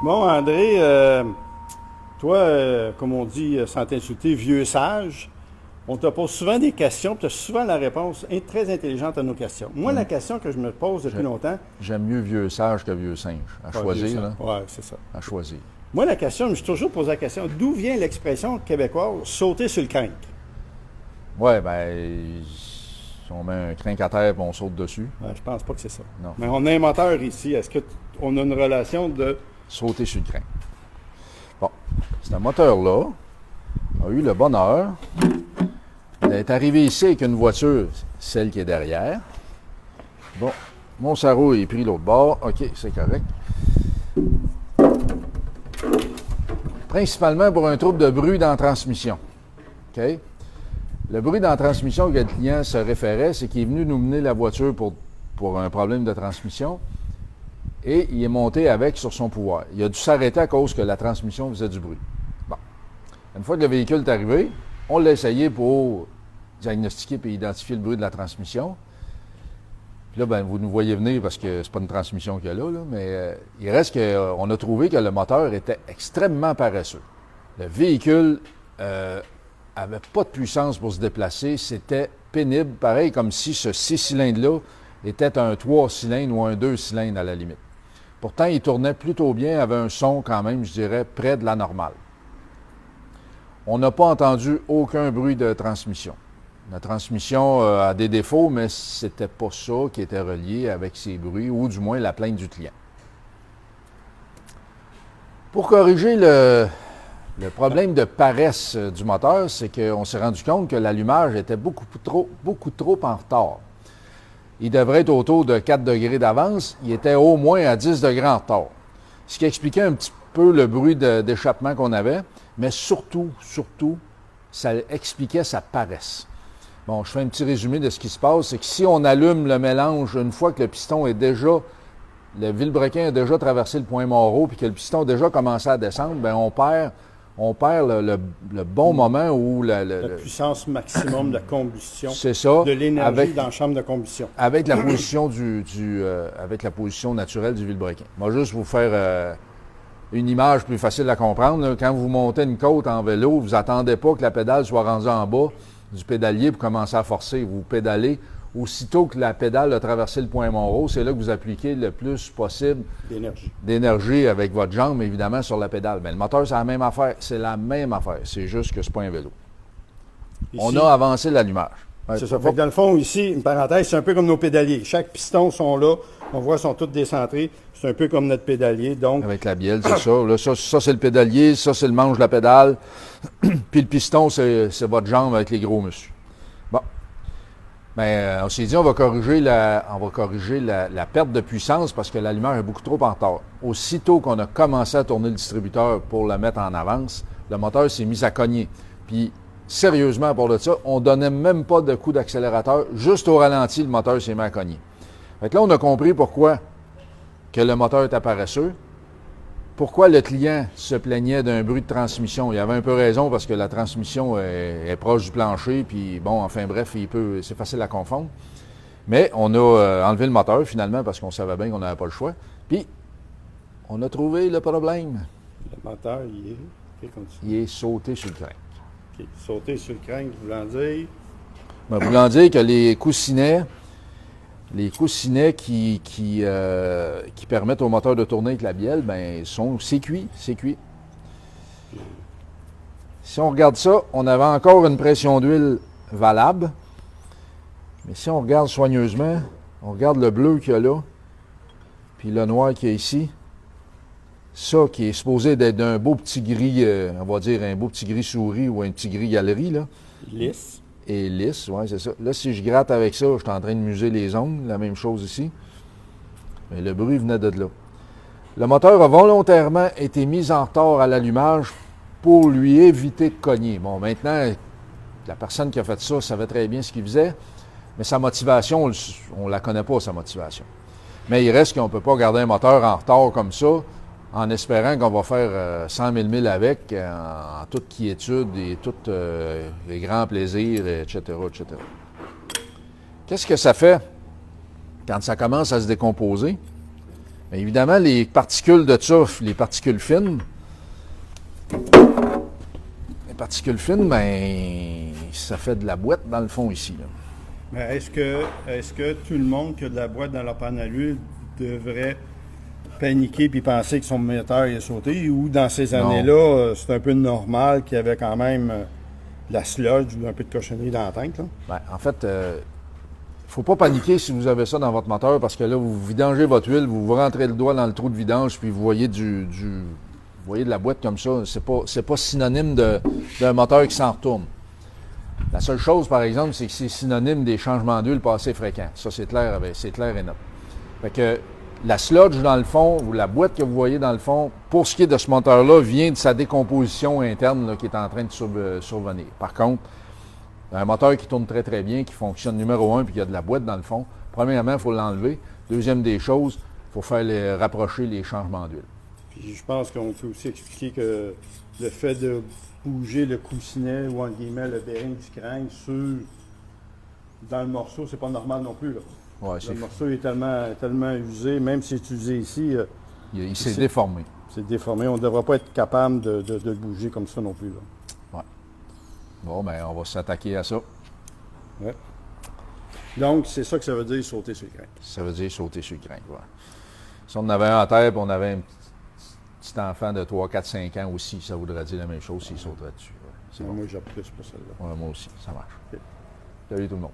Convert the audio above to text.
Bon, André, toi, comme on dit, sans t'insulter, vieux sage, on te pose souvent des questions, puis tu as souvent la réponse très intelligente à nos questions. Moi, la Hum. question que je me pose depuis J'ai- longtemps, J'aime mieux vieux sage que vieux singe. À vieux choisir, sage, là. ouais, c'est ça. À choisir. Moi, la question, je me suis toujours posé la question, d'où vient l'expression québécoise sauter sur le crinque? Ouais, ben, on met un crinque à terre et on saute dessus. Ouais, je pense pas que c'est ça. Non. Mais on a un moteur ici. Est-ce qu'on a une relation de. Sauter sur le crinque. Bon, ce moteur-là a eu le bonheur d'être arrivé ici avec une voiture, celle qui est derrière. Bon, mon sarreau est pris l'autre bord. OK, c'est correct. Principalement pour un trouble de bruit dans la transmission. OK? Le bruit dans la transmission que le client se référait, c'est qu'il est venu nous mener la voiture pour un problème de transmission et il est monté avec sur son pouvoir. Il a dû s'arrêter à cause que la transmission faisait du bruit. Bon. Une fois que le véhicule est arrivé, on l'a essayé pour diagnostiquer et identifier le bruit de la transmission. Puis là, ben, vous nous voyez venir parce que c'est pas une transmission qu'il y a là, mais il reste qu'on a trouvé que le moteur était extrêmement paresseux. Le véhicule avait pas de puissance pour se déplacer, c'était pénible, pareil comme si ce 6 cylindres-là était un 3 cylindres ou un 2 cylindres à la limite. Pourtant, il tournait plutôt bien, avait un son quand même, je dirais, près de la normale. On n'a pas entendu aucun bruit de transmission. La transmission a des défauts, mais c'était pas ça qui était relié avec ces bruits, ou du moins la plainte du client. Pour corriger le problème de paresse du moteur, c'est qu'on s'est rendu compte que l'allumage était beaucoup trop en retard. Il devrait être autour de 4 degrés d'avance, il était au moins à 10 degrés en retard. Ce qui expliquait un petit peu le bruit d'échappement qu'on avait, mais surtout, ça expliquait sa paresse. Bon, je fais un petit résumé de ce qui se passe, c'est que si on allume le mélange une fois que le piston est déjà, le vilebrequin a déjà traversé le point Moreau, puis que le piston a déjà commencé à descendre, bien on perd le bon moment où La puissance maximum de la combustion. C'est ça. De l'énergie dans la chambre de combustion. Avec la position avec la position naturelle du vilebrequin. Moi, juste vous faire une image plus facile à comprendre. Là. Quand vous montez une côte en vélo, vous attendez pas que la pédale soit rendue en bas du pédalier pour commencer à forcer. Vous pédalez. Aussitôt que la pédale a traversé le point Moreau, c'est là que vous appliquez le plus possible d'énergie avec votre jambe, évidemment, sur la pédale. Mais le moteur, c'est la même affaire. C'est la même affaire. C'est juste que c'est pas un vélo. Ici, on a avancé l'allumage. Ouais, c'est ça. Fait que dans le fond, ici, une parenthèse, c'est un peu comme nos pédaliers. Chaque piston sont là. On voit, ils sont tous décentrés. C'est un peu comme notre pédalier. Donc, avec la bielle, c'est ça. Là, ça, c'est le pédalier. Ça, c'est le manche de la pédale. Puis le piston, c'est votre jambe avec les gros muscles. Bon. Bien, on s'est dit, on va corriger la perte de puissance parce que l'allumage est beaucoup trop en retard. Aussitôt qu'on a commencé à tourner le distributeur pour le mettre en avance, le moteur s'est mis à cogner. Puis, sérieusement, pour ça, on ne donnait même pas de coup d'accélérateur. Juste au ralenti, le moteur s'est mis à cogner. Fait que là, on a compris pourquoi que le moteur était paresseux. Pourquoi le client se plaignait d'un bruit de transmission? Il avait un peu raison parce que la transmission est proche du plancher, puis bon, enfin bref, c'est facile à confondre. Mais on a enlevé le moteur finalement parce qu'on savait bien qu'on n'avait pas le choix. Puis, on a trouvé le problème. Le moteur, il est sauté sur le crank. OK. Sauter sur le crank, voulant dire? Ben, voulant dire que les coussinets qui permettent au moteur de tourner avec la bielle, ben, c'est cuit. Si on regarde ça, on avait encore une pression d'huile valable. Mais si on regarde soigneusement, on regarde le bleu qu'il y a là, puis le noir qu'il y a ici, ça qui est supposé d'être d'un beau petit gris, on va dire un beau petit gris souris ou un petit gris galerie, là. Lisse. Et lisse, oui, c'est ça. Là, si je gratte avec ça, je suis en train de muser les ongles, la même chose ici. Mais le bruit venait de là. Le moteur a volontairement été mis en retard à l'allumage pour lui éviter de cogner. Bon, maintenant, la personne qui a fait ça savait très bien ce qu'il faisait, mais sa motivation, on ne la connaît pas, sa motivation. Mais il reste qu'on ne peut pas garder un moteur en retard comme ça, en espérant qu'on va faire 100 000 milles avec, en toute quiétude et tous les grands plaisirs, etc., etc. Qu'est-ce que ça fait quand ça commence à se décomposer? Mais évidemment, les particules de ça, les particules fines, ben, ça fait de la boîte dans le fond ici, là. Mais est-ce que tout le monde qui a de la boîte dans leur panne à huile devrait paniquer puis penser que son moteur est sauté, ou dans ces années-là, c'est un peu normal qu'il y avait quand même de la sludge ou un peu de cochonnerie dans la tank, là? Ben, en fait, il ne faut pas paniquer si vous avez ça dans votre moteur, parce que là, vous vidangez votre huile, vous rentrez le doigt dans le trou de vidange, puis vous voyez vous voyez de la boîte comme ça. C'est pas synonyme d'un moteur qui s'en retourne. La seule chose, par exemple, c'est que c'est synonyme des changements d'huile pas assez fréquents. Ça, c'est clair et net. Fait que la sludge, dans le fond, ou la boîte que vous voyez dans le fond, pour ce qui est de ce moteur-là, vient de sa décomposition interne là, qui est en train de survenir. Par contre, un moteur qui tourne très, très bien, qui fonctionne numéro 1, puis qui a de la boîte dans le fond, premièrement, il faut l'enlever. Deuxième des choses, il faut faire rapprocher les changements d'huile. Puis je pense qu'on peut aussi expliquer que le fait de bouger le coussinet ou entre guillemets le bearing du crank dans le morceau, c'est pas normal non plus, là. Ouais, le morceau est tellement usé, même si c'est usé ici. Il s'est déformé. C'est déformé. On ne devrait pas être capable de le bouger comme ça non plus, là. Ouais. Bon, ben on va s'attaquer à ça. Ouais. Donc, c'est ça que ça veut dire sauter sur le crank. Ça veut dire sauter sur le crank, ouais. Si on en avait un en terre, puis on avait un petit enfant de 3, 4, 5 ans aussi, ça voudrait dire la même chose s'il sauterait dessus. Ouais. C'est bon. Moi, j'ai plus pour celle-là. Ouais, moi aussi, ça marche. Okay. Salut tout le monde.